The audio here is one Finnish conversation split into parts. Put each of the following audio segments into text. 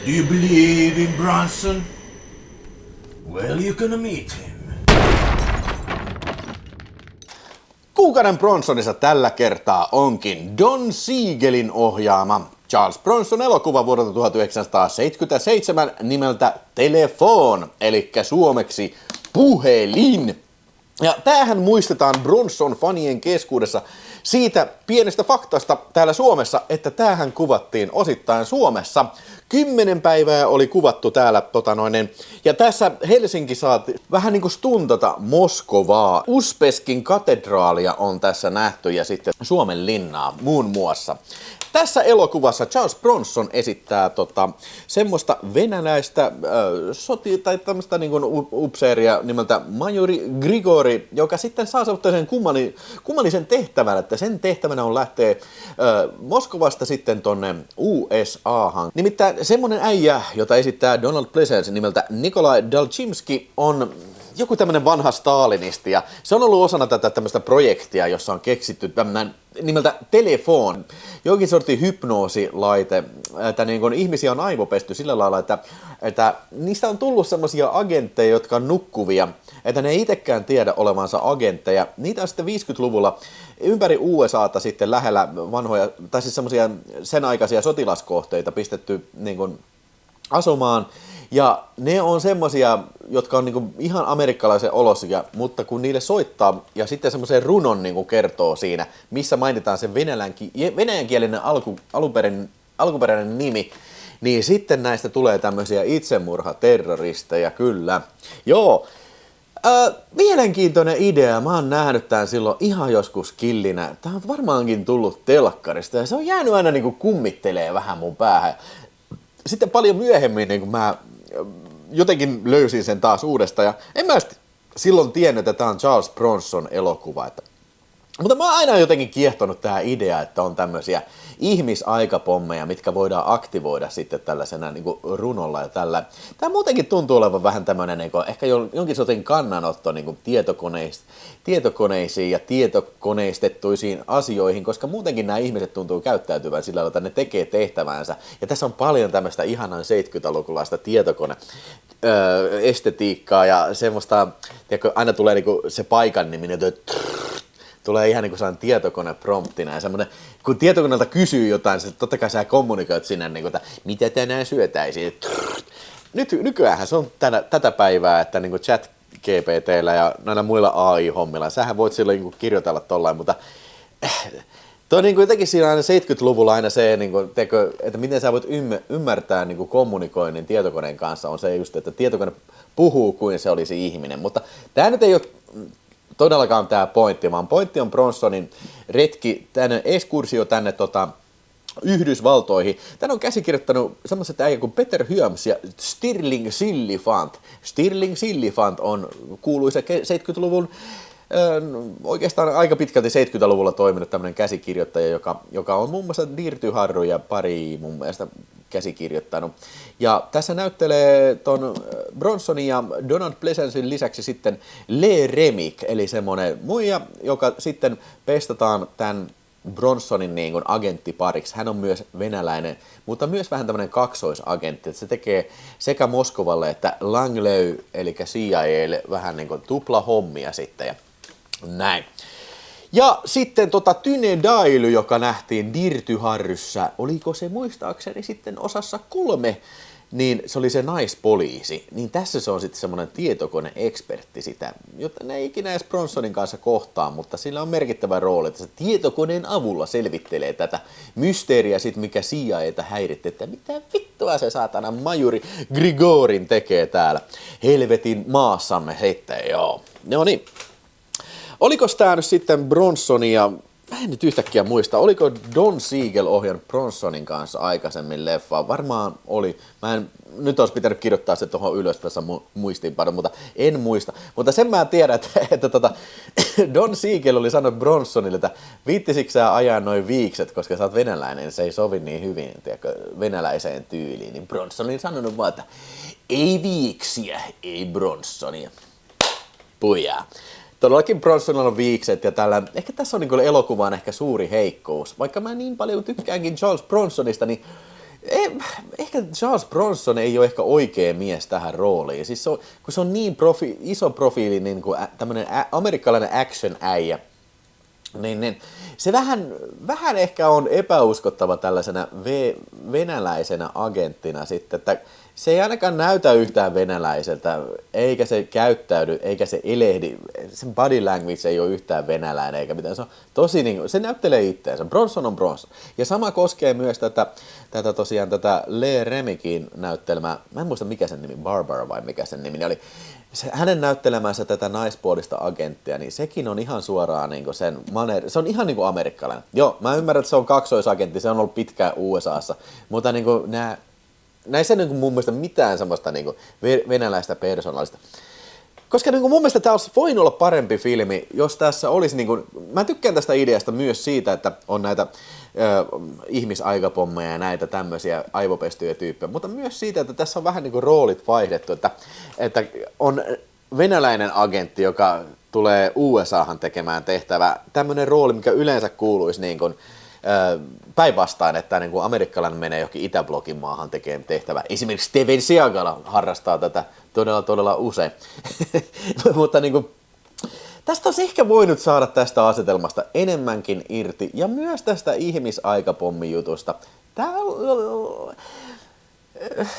Do you believe in Bronson? Well, you're gonna meet him. Kuukauden Bronsonissa tällä kertaa onkin Don Siegelin ohjaama Charles Bronson elokuva vuodelta 1977 nimeltä Telephone, eli suomeksi puhelin. Ja tämähän muistetaan Bronson-fanien keskuudessa siitä pienestä faktasta täällä Suomessa, että tämähän kuvattiin osittain Suomessa. 10 päivää oli kuvattu täällä, ja tässä Helsinki saati vähän niin kuin stuntata Moskovaa. Uspeskin katedraalia on tässä nähty ja sitten Suomen linnaa muun muassa. Tässä elokuvassa Charles Bronson esittää semmoista venäläistä tai tämmöistä niin kuin upseeria nimeltä majori Grigori, joka sitten saa sen kummallisen tehtävän, että sen tehtävänä on lähteä Moskovasta sitten tonne USAhan. Nimittäin semmonen äijä, jota esittää Donald Pleasence nimeltä Nikolai Dalchimski, on joku tämmönen vanha stalinisti, ja se on ollut osana tätä tämmöistä projektia, jossa on keksitty tämmönen nimeltä Telephone, jokin sortin hypnoosilaite, että niin kun ihmisiä on aivopesty sillä lailla, että niistä on tullut semmoisia agentteja, jotka on nukkuvia, että ne ei itsekään tiedä olevansa agentteja. Niitä on sitten 50-luvulla ympäri USAta sitten lähellä vanhoja, tai siis semmoisia sen aikaisia sotilaskohteita pistetty niin kun asumaan. Ja ne on semmosia, jotka on niinku ihan amerikkalaisen olosia, mutta kun niille soittaa ja sitten semmoisen runon niinku kertoo siinä, missä mainitaan se venäjänkielinen alkuperäinen nimi, niin sitten näistä tulee tämmöisiä itsemurhaterroristeja, kyllä. Joo, mielenkiintoinen idea. Mä oon nähnyt tän silloin ihan joskus killinä. Tää on varmaankin tullut telkkarista ja se on jäänyt aina niinku kummittelee vähän mun päähän. Sitten paljon myöhemmin niin kun mä jotenkin löysin sen taas uudestaan ja en mä silloin tiennyt, että tää on Charles Bronson elokuva. Mutta mä oon aina jotenkin kiehtonut tähän idea, että on tämmöisiä ihmisaikapommeja, mitkä voidaan aktivoida sitten tällaisena niin kuin runolla ja tällä. Tämä muutenkin tuntuu olevan vähän tämmöinen niin kuin, ehkä jonkin sortin kannanotto niin kuin tietokoneisiin ja tietokoneistettuisiin asioihin, koska muutenkin nämä ihmiset tuntuu käyttäytyvän sillä tavalla, että ne tekee tehtävänsä. Ja tässä on paljon tämmöistä ihanan 70-lukulaista estetiikkaa ja semmoista, tiedätkö, aina tulee niin kuin se paikan nimi, tulee ihan niin kuin sellainen tietokonepromptina ja semmoinen, kun tietokoneelta kysyy jotain, niin totta kai sä kommunikoit sinne, niin kuin, että mitä tänään syötäisiin. Nykyäänhän se on tätä päivää, että niin kuin chat GPT:llä ja näillä muilla AI-hommilla, sähän voit silloin niin kuin kirjoitella tollain, mutta toi niin kuin jotenkin siinä aina 70-luvulla aina se, niin kuin, että miten sä voit ymmärtää niin kuin kommunikoinnin tietokoneen kanssa, on se just, että tietokone puhuu kuin se olisi ihminen, mutta tämä nyt ei ole todellakaan tämä pointti, vaan pointti on Bronsonin retki, tänne ekskursio tänne Yhdysvaltoihin. Tän on käsikirjoittanut semmoiset äijä kuin Peter Hyams ja Stirling Silliphant. Stirling Silliphant on kuuluisa 70-luvun, oikeastaan aika pitkälti 70-luvulla toiminut tämmöinen käsikirjoittaja, joka on muun muassa Dirty Harry ja pari mun mielestä käsikirjoittanut. Ja tässä näyttelee ton Bronsonin ja Donald Pleasencen lisäksi sitten Le Remick, eli semmoinen muija, joka sitten pestataan tämän Bronsonin niin kuin agenttipariksi. Hän on myös venäläinen, mutta myös vähän tämmöinen kaksoisagentti. Se tekee sekä Moskovalle että Langley, eli CIAlle vähän niin kuin tupla hommia sitten ja näin. Ja sitten Tyne Daily, joka nähtiin Dirty Harryssä, oliko se muistaakseni sitten osassa 3, niin se oli se naispoliisi. Niin tässä se on sitten semmoinen tietokoneekspertti sitä, jota ne ei ikinä edes Bronsonin kanssa kohtaa, mutta sillä on merkittävä rooli, että se tietokoneen avulla selvittelee tätä mysteeriä sit, mikä CIA:tä häiritti, että mitä vittua se saatana majuri Grigorin tekee täällä helvetin maassamme sitten, joo. No niin. Oliko tää nyt sitten Bronsonia, mä en nyt yhtäkkiä muista, oliko Don Siegel ohjannut Bronsonin kanssa aikaisemmin leffaa? Varmaan oli. Nyt olisi pitänyt kirjoittaa se tuohon ylös tässä muistiinpano, mutta en muista. Mutta sen mä tiedän, että Don Siegel oli sanonut Bronsonille, että viittisikö sä ajaa noin viikset, koska sä oot venäläinen, se ei sovi niin hyvin venäläiseen tyyliin. Niin Bronson oli sanonut vaan, että ei viiksiä, ei Bronsonia. Pujaa. Todellakin Bronsonilla on viikset ja tällä, ehkä tässä on niin elokuvan ehkä suuri heikkous. Vaikka mä niin paljon tykkäänkin Charles Bronsonista, niin Ehkä Charles Bronson ei ole ehkä oikea mies tähän rooliin. Siis kun se on niin iso profiili, niin kuin tämmöinen amerikkalainen action-äijä, niin se vähän ehkä on epäuskottava tällaisena venäläisenä agenttina sitten, että se ei ainakaan näytä yhtään venäläiseltä, eikä se käyttäydy, eikä se elehdi, sen body language ei ole yhtään venäläinen, eikä mitään, se on tosi niin, se näyttelee itseänsä, Bronson on Bronson. Ja sama koskee myös tätä Lee Remikin näyttelemää, mä en muista mikä sen nimi, Barbara vai mikä sen nimi oli, hänen näyttelemänsä tätä naispuolista agenttia, niin sekin on ihan suoraan niin sen se on ihan niin kuin amerikkalainen. Joo, mä ymmärrän, että se on kaksoisagentti, se on ollut pitkään USAssa, mutta niin kuin näissä ei niin mun mielestä mitään semmoista niin venäläistä persoonallista. Koska niin mun mielestä tämä olisi voinut olla parempi filmi, jos tässä olisi, niin kuin, mä tykkään tästä ideasta myös siitä, että on näitä ihmisaikapommeja ja näitä tämmöisiä aivopestyjä tyyppejä, mutta myös siitä, että tässä on vähän niin kuin roolit vaihdettu, että on venäläinen agentti, joka tulee USAhan tekemään tehtävää, tämmöinen rooli, mikä yleensä kuuluisi niin kuin, päinvastaan, että niin kuin amerikkalainen menee johonkin Itäblogin maahan tekemään tehtävää. Esimerkiksi Steven Seagal harrastaa tätä todella usein. Mutta niin kuin, tästä olisi ehkä voinut saada tästä asetelmasta enemmänkin irti, ja myös tästä ihmisaikapommijutusta.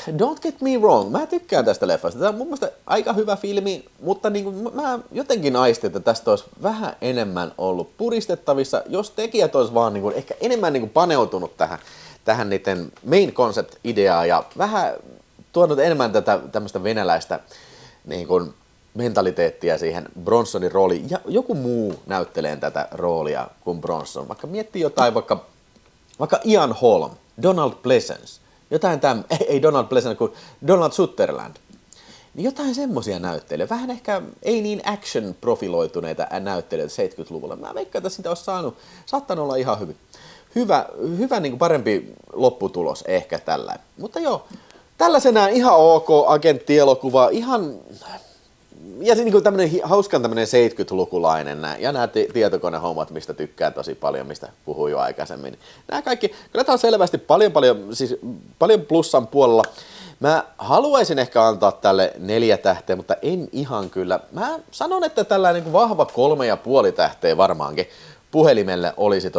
Don't get me wrong, mä tykkään tästä leffasta. Tämä on mun mielestä aika hyvä filmi, mutta niin kuin mä jotenkin aistin, että tästä olisi vähän enemmän ollut puristettavissa, jos tekijät olisi vaan niin kuin ehkä enemmän niin kuin paneutunut tähän niiden main concept-ideaan ja vähän tuonut enemmän tätä tämmöistä venäläistä niin kuin mentaliteettia siihen Bronsonin rooliin. Ja joku muu näyttelee tätä roolia kuin Bronson. Vaikka miettii jotain, vaikka Ian Holm, Donald Pleasence, jotain ei Donald Pleasence kuin Donald Sutherland. Niin jotain semmosia näyttelyjä. Vähän ehkä ei niin action-profiloituneita näyttelijöitä 70-luvulla. Mä veikkaan, että sitä olisi saattanut olla ihan hyvä niin kuin parempi lopputulos ehkä tällä. Mutta joo, tällaisenään ihan ok agenttielokuva, ihan ja se niin tämmöinen hauskan tämmöinen 70-lukulainen ja nämä tietokonehommat, mistä tykkää tosi paljon, mistä puhuin jo aikaisemmin. Nämä kaikki, kyllä tämä on selvästi paljon plussan puolella. Mä haluaisin ehkä antaa tälle 4 tähteä, mutta en ihan kyllä. Mä sanon, että tällainen niin vahva 3,5 tähteä varmaankin puhelimelle olisi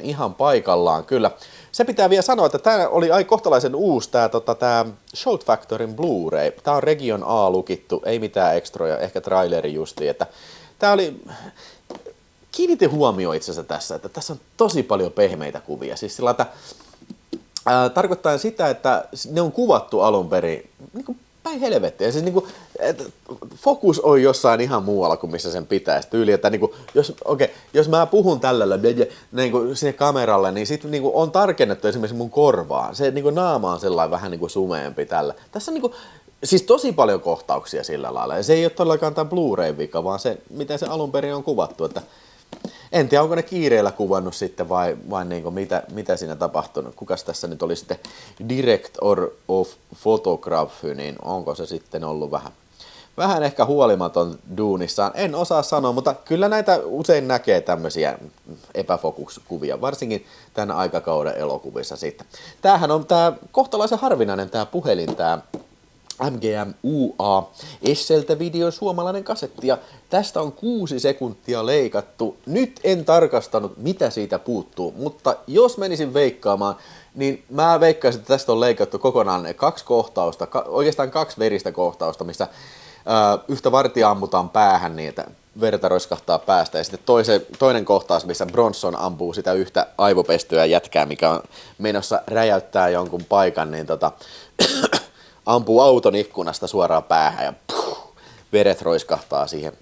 ihan paikallaan kyllä. Se pitää vielä sanoa, että tämä oli kohtalaisen uusi, tämä Shout Factorin Blu-ray. Tämä on Region A lukittu, ei mitään ekstroja, ehkä traileri justiin. Että tämä oli, kiinnitin huomioon itse asiassa tässä, että tässä on tosi paljon pehmeitä kuvia. Siis sillä, että tarkoittaa sitä, että ne on kuvattu alun perin niin kuin päin helvettiä. Siis niin kuin, että fokus on jossain ihan muualla kuin missä sen pitäisi. Tyyli, että niin kuin, jos mä puhun tällä niin kuin sinne kameralle, niin sitten niin on tarkennettu esimerkiksi mun korvaan. Se niin kuin naama on sellainen vähän niin kuin sumeempi tällä. Tässä on niin kuin, siis tosi paljon kohtauksia sillä lailla. Ja se ei ole todellakaan tämä Blu-ray vika, vaan se, miten se alun perin on kuvattu. Että en tiedä, onko ne kiireellä kuvannut sitten vai niin kuin mitä siinä tapahtunut. Kukas tässä nyt oli sitten director of photography, niin onko se sitten ollut vähän ehkä huolimaton duunissaan. En osaa sanoa, mutta kyllä näitä usein näkee tämmöisiä epäfokuskuvia, varsinkin tämän aikakauden elokuvissa sitten. Tämähän on tämä kohtalaisen harvinainen tämä puhelin, tämä MGM UA Esseltä videon suomalainen kasetti, ja tästä on 6 sekuntia leikattu. Nyt en tarkastanut, mitä siitä puuttuu, mutta jos menisin veikkaamaan, niin mä veikkaisin, että tästä on leikattu kokonaan 2 kohtausta, oikeastaan 2 veristä kohtausta, missä yhtä vartia ammutaan päähän niin, että verta roiskahtaa päästä, ja sitten toinen kohtaus, missä Bronson ampuu sitä yhtä aivopestyä jätkää, mikä on menossa räjäyttää jonkun paikan, niin ampuu auton ikkunasta suoraan päähän ja veret roiskahtaa siihen.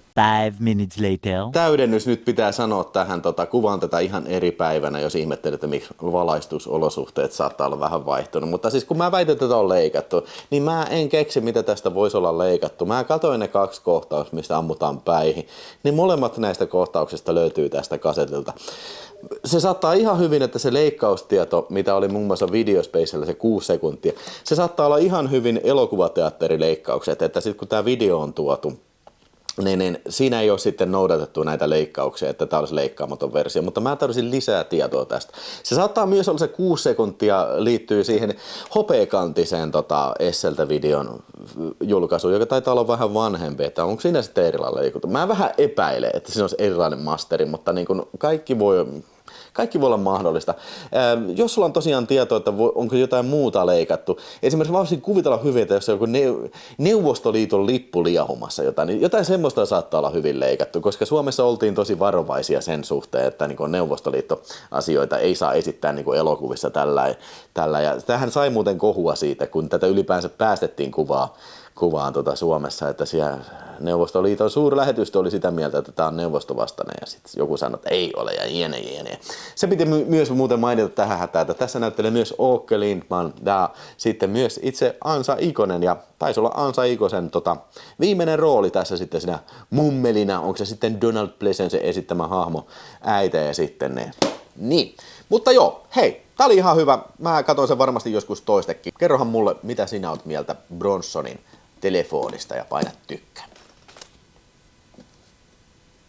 5 minutes later. Täydennys nyt pitää sanoa tähän, kuvaan tätä ihan eri päivänä, jos ihmettelet, että miksi valaistusolosuhteet saattaa olla vähän vaihtunut. Mutta siis kun mä väitän, että tätä on leikattu, niin mä en keksi, mitä tästä voisi olla leikattu. Mä katsoin ne 2 kohtausta, mistä ammutaan päihin. Niin molemmat näistä kohtauksista löytyy tästä kasetilta. Se saattaa ihan hyvin, että se leikkaustieto, mitä oli muun muassa Videospacella, se 6 sekuntia, se saattaa olla ihan hyvin elokuvateatterileikkaukset, että sitten kun tämä video on tuotu niin siinä ei ole sitten noudatettu näitä leikkauksia, että tämä olisi leikkaamaton versio, mutta mä tarvitsin lisää tietoa tästä. Se saattaa myös olla se 6 sekuntia liittyy siihen hopeakantiseen Esseltä-videon julkaisuun, joka taitaa olla vähän vanhempi, että onko siinä sitten erilainen leikuttu. Mä vähän epäilen, että siinä olisi erilainen masteri, mutta niin kuin kaikki voi olla mahdollista. Jos sulla on tosiaan tietoa, että onko jotain muuta leikattu, esimerkiksi mä voisin kuvitella hyvin, että jos on joku Neuvostoliiton lippu liahumassa jotain, niin jotain semmoista saattaa olla hyvin leikattu, koska Suomessa oltiin tosi varovaisia sen suhteen, että niin Neuvostoliitto-asioita ei saa esittää niin elokuvissa tällä. Ja tämähän sai muuten kohua siitä, kun tätä ylipäänsä päästettiin kuvaan Suomessa, että siellä Neuvostoliiton suurlähetystö oli sitä mieltä, että tämä on neuvostovastainen ja sitten joku sanoi, että ei ole ja jene. Se piti myös muuten mainita tähän hätään, että tässä näyttelee myös Åke Lindman ja sitten myös itse Ansa Ikonen ja taisi olla Ansa Ikosen viimeinen rooli tässä sitten siinä mummelina, onko se sitten Donald Pleasence esittämä hahmo äitä ja sitten ne. Niin, mutta joo, hei, tää oli ihan hyvä. Mä katson sen varmasti joskus toistekin. Kerrohan mulle, mitä sinä oot mieltä Bronsonin telefonista ja paina tykkää.